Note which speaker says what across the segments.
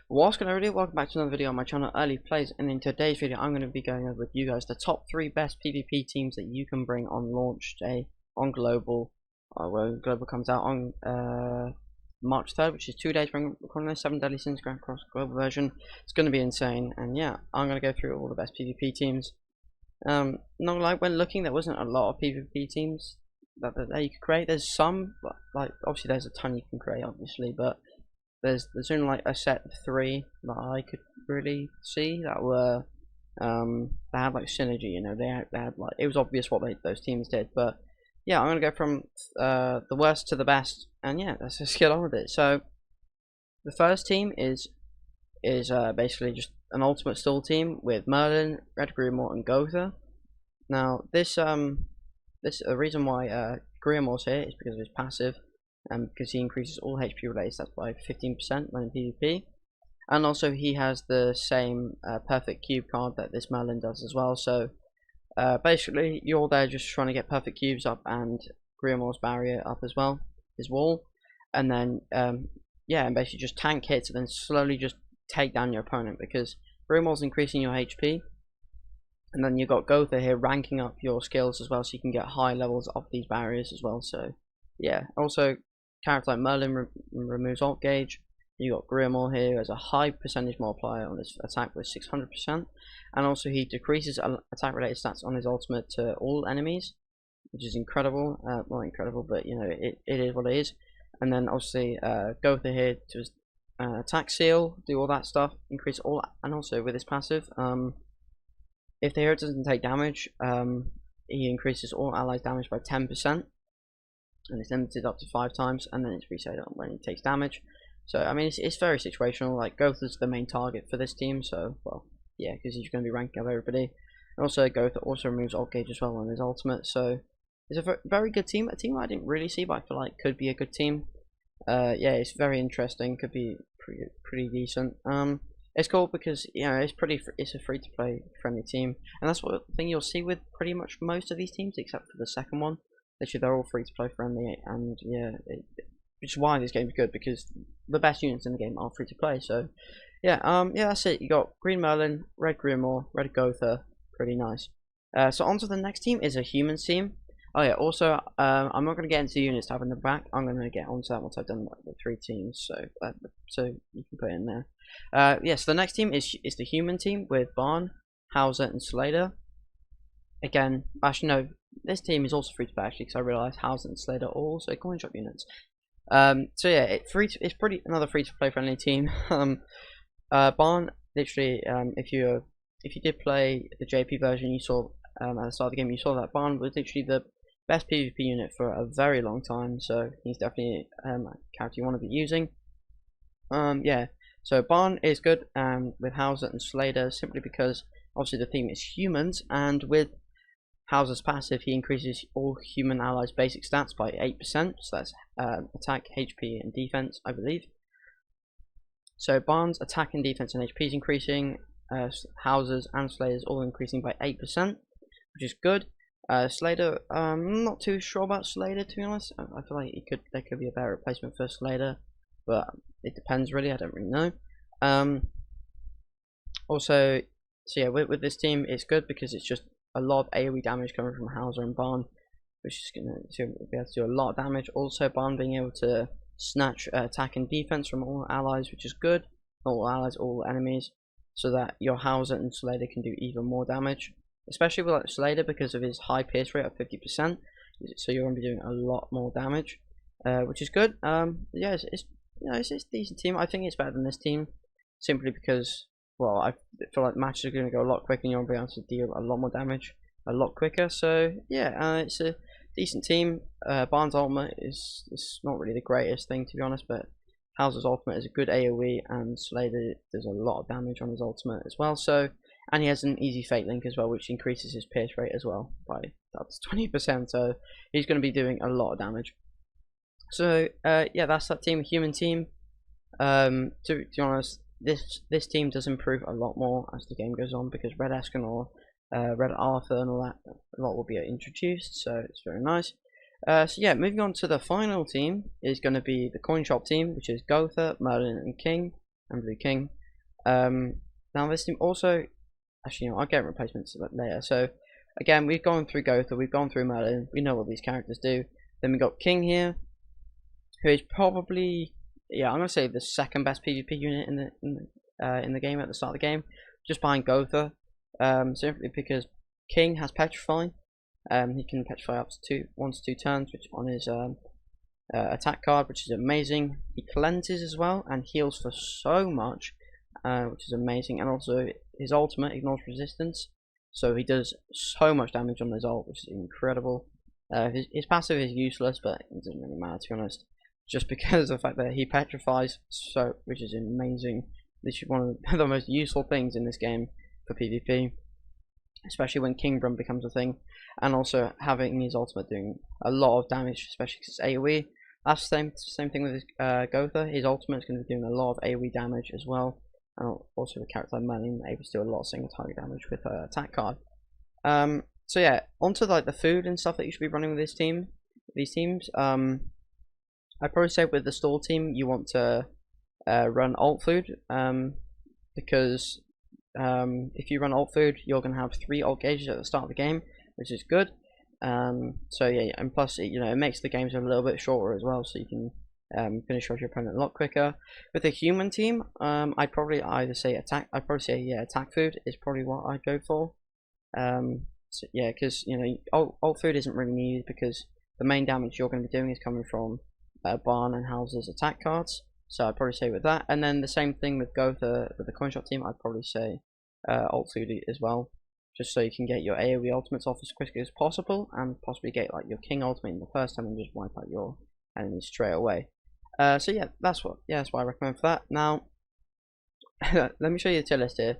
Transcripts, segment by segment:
Speaker 1: What's going on, everybody? Welcome back to another video on my channel, Early Plays, and in today's video I'm going to be going over with you guys the top 3 best PvP teams that you can bring on launch day on Global, when Global comes out on March 3rd, which is 2 days from recording this, 7 Deadly Sins Grand Cross Global version. It's going to be insane, and yeah, I'm going to go through all the best PvP teams. Not gonna lie, when looking, there wasn't a lot of PvP teams that you could create. There's some, but like obviously there's a ton you can create, obviously, but there's only like a set of 3 that I could really see that were they had like synergy. You know, they had like, it was obvious what those teams did. But yeah, I'm gonna go from the worst to the best, and yeah, let's just get on with it. So the first team is basically just an ultimate stall team with Merlin, Red Grimoire, and Gowther. Now the reason why Grimoire's here is because of his passive. Because he increases all HP related stats by 15% when in PvP, and also he has the same perfect cube card that this Merlin does as well. So basically, you're there just trying to get perfect cubes up and Grimoire's barrier up as well, his wall, and then yeah, and basically just tank hits and then slowly just take down your opponent because Grimoire's increasing your HP, and then you've got Gowther here ranking up your skills as well, so you can get high levels of these barriers as well. So yeah, also character like Merlin removes alt gauge. You got Grimoire here who has a high percentage multiplier on his attack with 600%, and also he decreases attack related stats on his ultimate to all enemies, which is incredible. Not incredible, but you know, it is what it is. And then obviously Gowther here to his attack seal, do all that stuff, increase all, and also with his passive, if the hero doesn't take damage, he increases all allies damage by 10%. And it's limited up to 5 times, and then it's reset when he takes damage. So I mean, it's very situational. Like Gowther's the main target for this team, so well, yeah, because he's going to be ranking up everybody. And also Gowther also removes alt gauge as well on his ultimate. So it's a very good team. A team I didn't really see, but I feel like could be a good team. Yeah, it's very interesting. Could be pretty decent. It's cool because you know it's a free to play friendly team, and that's what thing you'll see with pretty much most of these teams, except for the second one. Literally, they're all free to play friendly, and yeah, which is why this game's good, because the best units in the game are free to play. So yeah, yeah, that's it. You got Green Merlin, Red Grimoire, Red Gowther, pretty nice. So on to the next team is a humans team. Oh yeah, also I'm not going to get into units to have in the back. I'm going to get onto that once I've done the 3 teams. So you can put it in there. Yeah, so the next team is the human team with Barn, Hauser, and Slader. Again, actually no, this team is also free to play actually, because I realised Hauser and Slader are also coin shop units. So yeah, it's pretty another free to play friendly team. Barn, literally, if you did play the JP version, you saw at the start of the game, you saw that Barn was literally the best PvP unit for a very long time. So he's definitely a character you want to be using. Yeah, so Barn is good with Hauser and Slader simply because obviously the theme is humans, and with Hauser's passive, he increases all human allies' basic stats by 8%, so that's attack, HP, and defense, I believe. So Barn's attack and defense and HP is increasing, Hauser's and Slader's all increasing by 8%, which is good. Slader, I'm not too sure about Slader, to be honest. I feel like there could be a better replacement for Slader, but it depends really, I don't really know. Also, so yeah, with this team, it's good because it's just a lot of AoE damage coming from Hauser and Barn, which is going to be able to do a lot of damage. Also, Barn being able to snatch attack and defense from all allies, which is good. Not all allies, all enemies, so that your Hauser and Slader can do even more damage. Especially with like Slader, because of his high pierce rate of 50%, so you're going to be doing a lot more damage, which is good. Yeah, it's a decent team. I think it's better than this team, simply because, well, I feel like matches are going to go a lot quicker and you're going to be able to deal a lot more damage a lot quicker. So yeah, it's a decent team. Barn's ultimate is not really the greatest thing, to be honest, but Hauser's ultimate is a good AoE, and Slader does a lot of damage on his ultimate as well. So, and he has an easy fate link as well, which increases his pierce rate as well by up to 20%. So he's going to be doing a lot of damage. So yeah, that's that team, human team. To be honest, this team does improve a lot more as the game goes on, because Red Escanor, Red Arthur, and all that a lot will be introduced. So it's very nice. So yeah, moving on to the final team is going to be the coin shop team, which is Gowther, Merlin, and King. and Blue King. Now this team also, actually, I'll get replacements later. So again, we've gone through Gotha, we've gone through Merlin, we know what these characters do. Then we got King here, who is probably, yeah, I'm gonna say the second best PvP unit in the game at the start of the game, just behind Gotha. Simply because King has Petrify. He can petrify up to 1 to 2 turns, which on his attack card, which is amazing. He cleanses as well and heals for so much, which is amazing. And also his ultimate ignores resistance, so he does so much damage on his ult, which is incredible. His passive is useless, but it doesn't really matter, to be honest, just because of the fact that he petrifies, so which is amazing. This is one of the most useful things in this game for PvP, especially when King Brum becomes a thing, and also having his ultimate doing a lot of damage, especially because it's AoE. That's the same thing with his Gotha. His ultimate is going to be doing a lot of AoE damage as well, and also the character like Merlin able to do a lot of single target damage with her attack card. So yeah, onto like the food and stuff that you should be running with this team. These teams, I'd probably say with the stall team, you want to run alt food, because if you run alt food, you're going to have 3 alt gauges at the start of the game, which is good. So yeah, and plus it makes the games a little bit shorter as well, so you can finish off your opponent a lot quicker. With a human team, I'd probably either say attack. I'd probably say attack food is probably what I'd go for. So yeah, because alt food isn't really needed because the main damage you're going to be doing is coming from barn and houses attack cards. So I'd probably say with that, and then the same thing with Gotha with the coin shop team. I'd probably say alt food as well, just so you can get your AoE ultimates off as quickly as possible, and possibly get like your King ultimate in the first time and just wipe out your enemies straight away. So yeah, that's what I recommend for that. Now, let me show you the tier list here.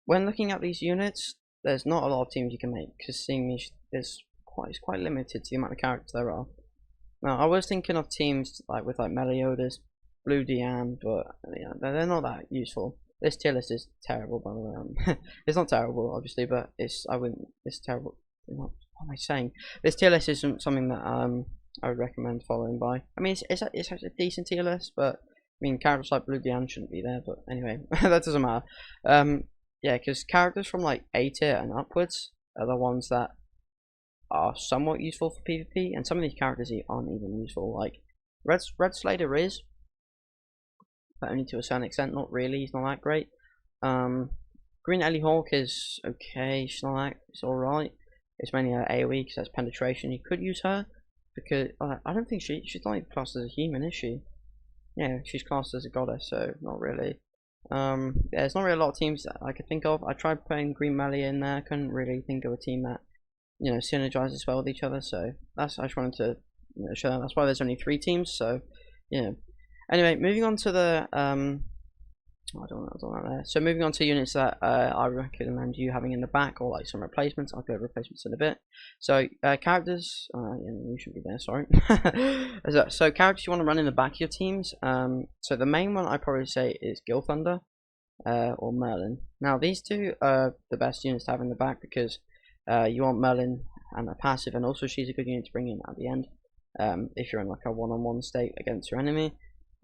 Speaker 1: When looking at these units, there's not a lot of teams you can make because seeing it's quite limited to the amount of characters there are. Now, I was thinking of teams with Meliodas, Blue Diane, but they're not that useful. This tier list is terrible, by the way. It's not terrible, obviously, but it's terrible. What am I saying? This tier list isn't something that I would recommend following by. I mean, it's actually a decent tier list, but I mean, characters like Blue Diane shouldn't be there. But anyway, that doesn't matter. Yeah, because characters from like A tier and upwards are the ones that are somewhat useful for PvP, and some of these characters aren't even useful. Like Red Slater is, but only to a certain extent. Not really. He's not that great. Green Ellie Hawk is okay. She's not that. It's all right. It's mainly her AoE because that's penetration. You could use her because I don't think she's not even classed as a human, is she? Yeah, she's classed as a goddess, so not really. Yeah, there's not really a lot of teams that I could think of. I tried putting Green Mally in there. Couldn't really think of a team that synergizes well with each other. So I just wanted to show that. That's why there's only 3 teams. So yeah. Anyway, moving on to the I don't know there. So moving on to units that I recommend you having in the back, or like some replacements. I'll go over replacements in a bit. So characters, you should be there. Sorry. So characters you want to run in the back of your teams. So the main one I probably say is Gilthunder, or Merlin. Now these two are the best units to have in the back because you want Merlin and a passive, and also she's a good unit to bring in at the end if you're in like a one-on-one state against your enemy.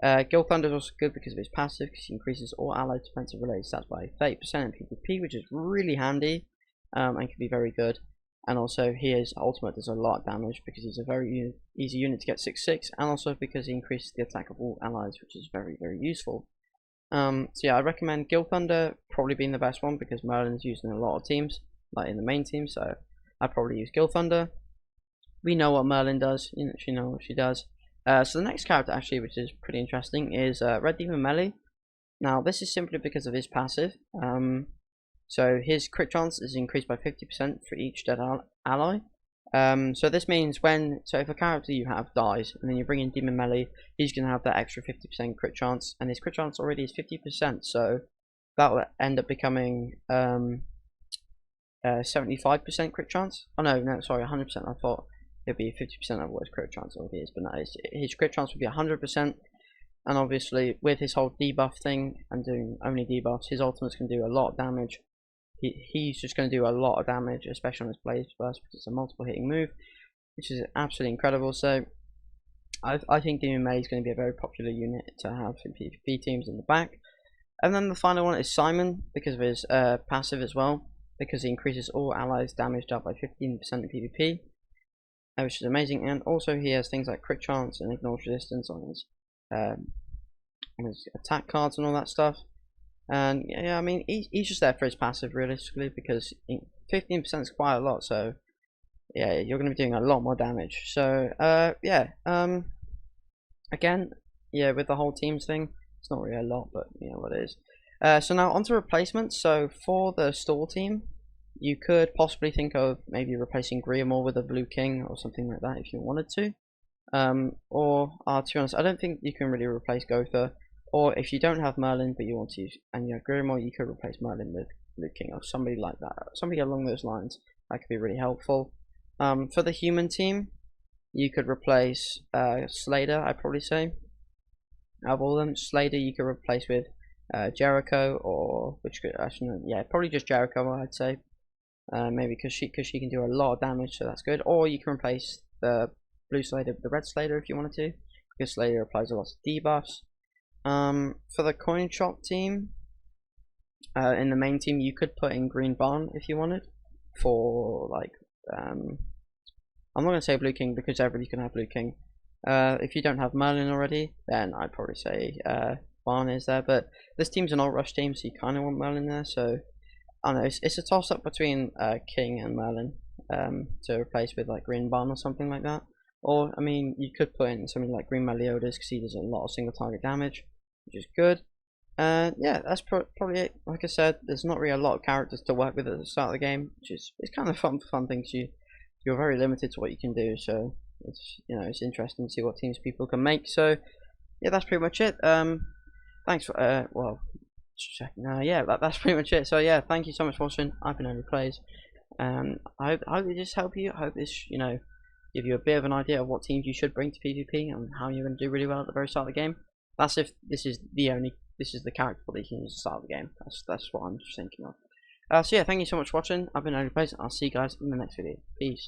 Speaker 1: Gilthunder is also good because of his passive, because he increases all allied defensive related stats by 30% in PvP, which is really handy and can be very good. And also his ultimate does a lot of damage because he's a very easy unit to get 6/6, and also because he increases the attack of all allies, which is very useful. So yeah, I recommend Gilthunder probably being the best one because Merlin's used in a lot of teams, like in the main team, so I'd probably use Gilthunder. We know what Merlin does, she knows what she does. So the next character actually, which is pretty interesting, is Red Demon Melee. Now this is simply because of his passive. So his crit chance is increased by 50% for each dead ally. So this means if a character you have dies and then you bring in Demon Melee, he's going to have that extra 50% crit chance, and his crit chance already is 50%. So that will end up becoming 75% crit chance. Oh no, sorry, 100%. I thought it'd be 50% of what his crit chance already is, but no, his crit chance would be 100%. And obviously, with his whole debuff thing and doing only debuffs, his ultimates can do a lot of damage. He's just going to do a lot of damage, especially on his Blaze Burst, because it's a multiple hitting move, which is absolutely incredible. So I think Demon Melee is going to be a very popular unit to have in PvP teams in the back. And then the final one is Simon, because of his passive as well, because he increases all allies damaged up by 15% in PvP, which is amazing. And also he has things like crit chance and ignores resistance on his attack cards and all that stuff. And yeah, I mean he's just there for his passive realistically, because 15% is quite a lot. So yeah, you're going to be doing a lot more damage. So yeah, again, yeah, with the whole teams thing, it's not really a lot, but you know what it is. So now onto replacements. So for the Stall team, you could possibly think of maybe replacing Griamore with a Blue King or something like that if you wanted to. Or to be honest, I don't think you can really replace Gotha. Or if you don't have Merlin but you want to use and you have Griamore, you could replace Merlin with Blue King or somebody like that. Somebody along those lines. That could be really helpful. For the human team, you could replace Slader, I'd probably say. Out of all of them, Slader you could replace with Jericho, or which could actually, yeah, probably just Jericho, I'd say. Maybe because she can do a lot of damage, so that's good. Or you can replace the blue Slader with the red Slader if you wanted to, because Slader applies a lot of debuffs. For the coin shop team, in the main team, you could put in Green Barn if you wanted. For like, I'm not gonna say Blue King because everybody can have Blue King. If you don't have Merlin already, then I'd probably say Barn is there. But this team's an alt rush team, so you kind of want Merlin there. So I don't know, it's a toss up between King and Merlin to replace with like Green Barn or something like that. Or I mean, you could put in something like Green Meliodas because he does a lot of single target damage, which is good. Yeah, that's probably it. Like I said, there's not really a lot of characters to work with at the start of the game, which is it's kind of fun things. You're very limited to what you can do, so it's it's interesting to see what teams people can make. So yeah, that's pretty much it. Thanks for well, yeah, that's pretty much it. So yeah, thank you so much for watching. I've been Plays. I hope it just helped you. I hope this give you a bit of an idea of what teams you should bring to PvP and how you're going to do really well at the very start of the game. That's if this is the character that you can use at the start of the game. That's what I'm just thinking of. So yeah, thank you so much for watching. I've been Plays. I'll see you guys in the next video. Peace.